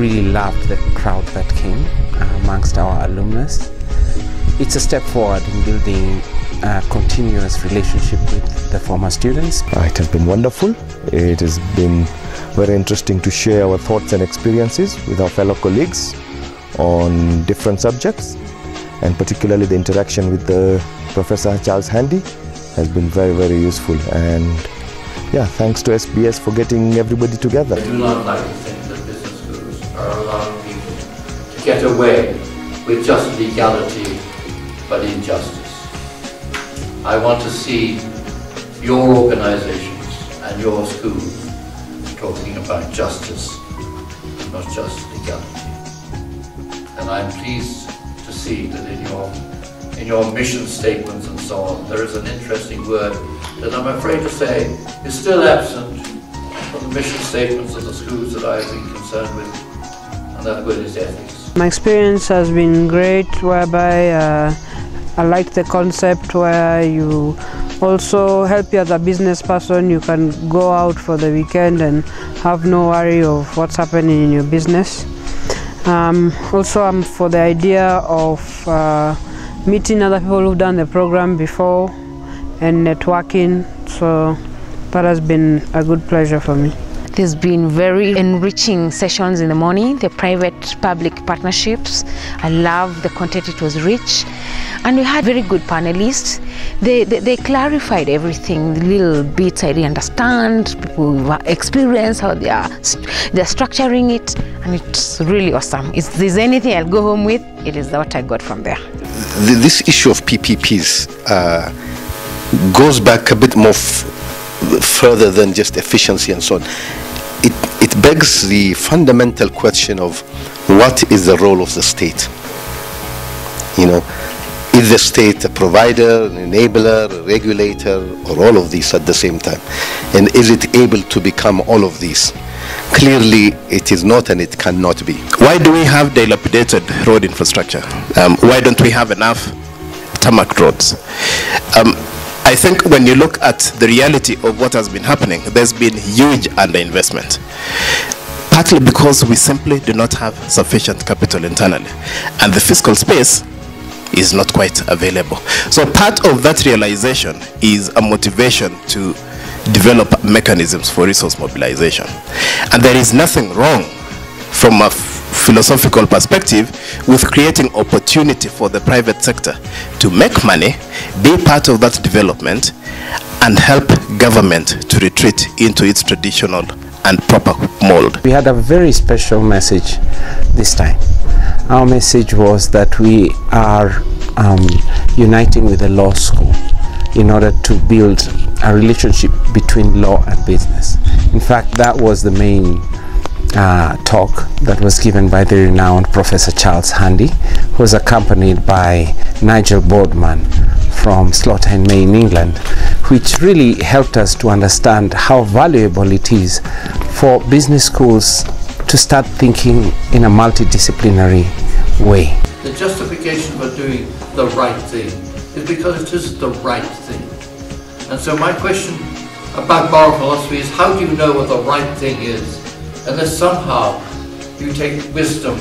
really loved the crowd that came amongst our alumnus. It's a step forward in building a continuous relationship with the former students. It has been wonderful. It has been very interesting to share our thoughts and experiences with our fellow colleagues on different subjects, and particularly the interaction with the Professor Charles Handy has been very, very useful. And yeah, thanks to SBS for getting everybody together. I do not like to think that business schools are allowing people to get away with just legality but injustice. I want to see your organizations and your schools talking about justice, not just legality. And I'm pleased to see that in your mission statements and so on, there is an interesting word that I'm afraid to say is still absent from the mission statements of the schools that I've been concerned with, and that word is ethics. My experience has been great, whereby I like the concept where you also help you as a business person. You can go out for the weekend and have no worry of what's happening in your business. Also, I'm for the idea of meeting other people who've done the program before and networking, so that has been a good pleasure for me. There's been very enriching sessions in the morning, the private-public partnerships. I love the content, it was rich. And we had very good panelists. They clarified everything, the little bits I didn't understand, people who experienced how they're structuring it, and it's really awesome. If there's anything I'll go home with, it is what I got from there. This issue of PPPs goes back a bit more further than just efficiency and so on. It begs the fundamental question of what is the role of the state? You know, is the state a provider, an enabler, a regulator, or all of these at the same time? And is it able to become all of these? Clearly, it is not, and it cannot be. Why do we have dilapidated road infrastructure? Why don't we have enough tarmac roads? I think when you look at the reality of what has been happening, there's been huge underinvestment. Partly because we simply do not have sufficient capital internally, and the fiscal space is not quite available. So part of that realization is a motivation to develop mechanisms for resource mobilization. And there is nothing wrong from a philosophical perspective with creating opportunity for the private sector to make money, be part of that development, and help government to retreat into its traditional and proper mold. We had a very special message this time. Our message was that we are uniting with the law school in order to build a relationship between law and business. In fact, that was the main talk that was given by the renowned Professor Charles Handy, who was accompanied by Nigel Boardman from Slaughter and May in England, which really helped us to understand how valuable it is for business schools to start thinking in a multidisciplinary way. The justification for doing the right thing is because it is the right thing. And so my question about moral philosophy is, how do you know what the right thing is unless somehow you take wisdom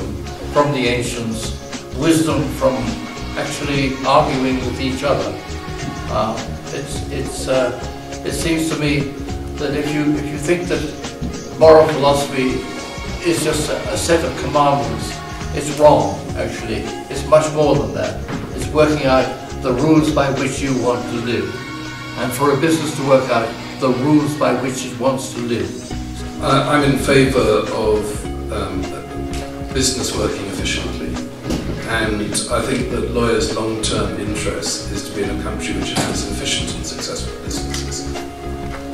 from the ancients, wisdom from actually arguing with each other? It seems to me that if you think that moral philosophy is just a set of commandments, it's wrong, actually. It's much more than that. It's working out the rules by which you want to live. And for a business to work out the rules by which it wants to live. I'm in favour of business working efficiently. And I think that lawyers' long-term interest is to be in a country which has efficient and successful businesses.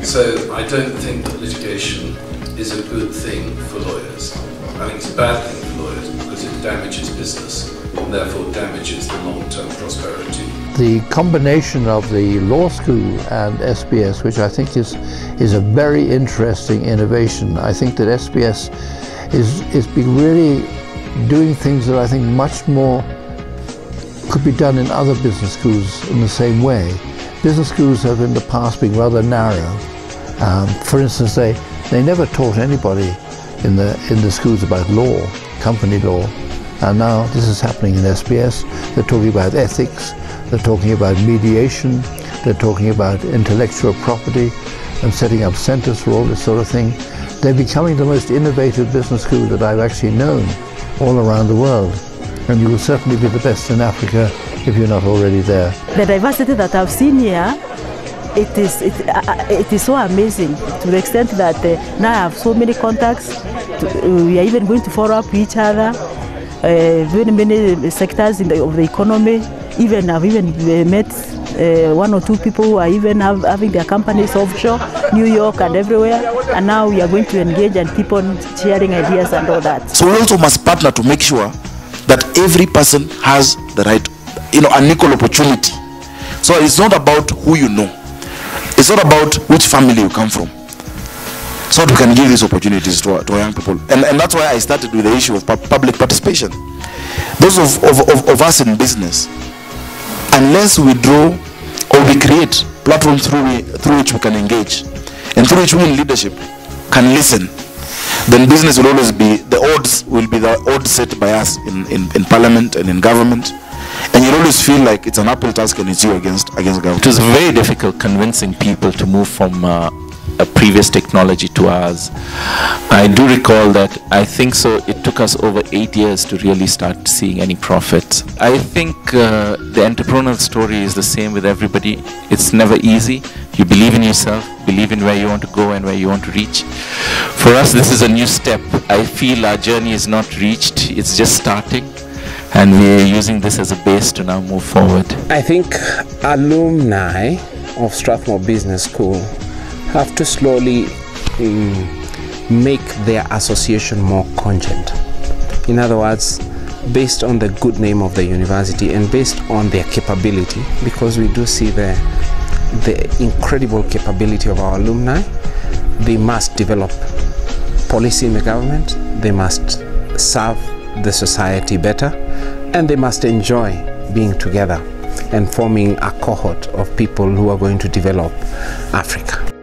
So I don't think that litigation is a good thing for lawyers. I think it's a bad thing for lawyers because it damages business and therefore damages the long-term prosperity. The combination of the law school and SBS, which I think is a very interesting innovation. I think that SBS is been really doing things that I think much more could be done in other business schools in the same way. Business schools have in the past been rather narrow. For instance, they never taught anybody in the schools about law, company law. And now this is happening in SBS. They're talking about ethics, they're talking about mediation, they're talking about intellectual property and setting up centers for all this sort of thing. They're becoming the most innovative business school that I've actually known all around the world. And you will certainly be the best in Africa if you're not already there. The diversity that I've seen here, it is so amazing to the extent that now I have so many contacts. We are even going to follow up each other. Very many sectors of the economy. I've even met one or two people who are even having their companies offshore, New York and everywhere. And now we are going to engage and keep on sharing ideas and all that. So we also must partner to make sure that every person has the right, an equal opportunity. So it's not about who you know. It's not about which family you come from. So we can give these opportunities to our young people. And that's why I started with the issue of public participation. Those of us in business, unless we draw or we create platforms through which we can engage and through which we in leadership can listen, then business will always be, the odds set by us in parliament and in government. And you always feel like it's an uphill task and it's you against government. It was very difficult convincing people to move from a previous technology to ours. I do recall that, I think so, it took us over 8 years to really start seeing any profit. I think the entrepreneurial story is the same with everybody. It's never easy. You believe in yourself, believe in where you want to go and where you want to reach. For us, this is a new step. I feel our journey is not reached, it's just starting. And we're using this as a base to now move forward. I think alumni of Strathmore Business School have to slowly make their association more cogent. In other words, based on the good name of the university and based on their capability, because we do see the incredible capability of our alumni, they must develop policy in the government, they must serve the society better, and they must enjoy being together and forming a cohort of people who are going to develop Africa.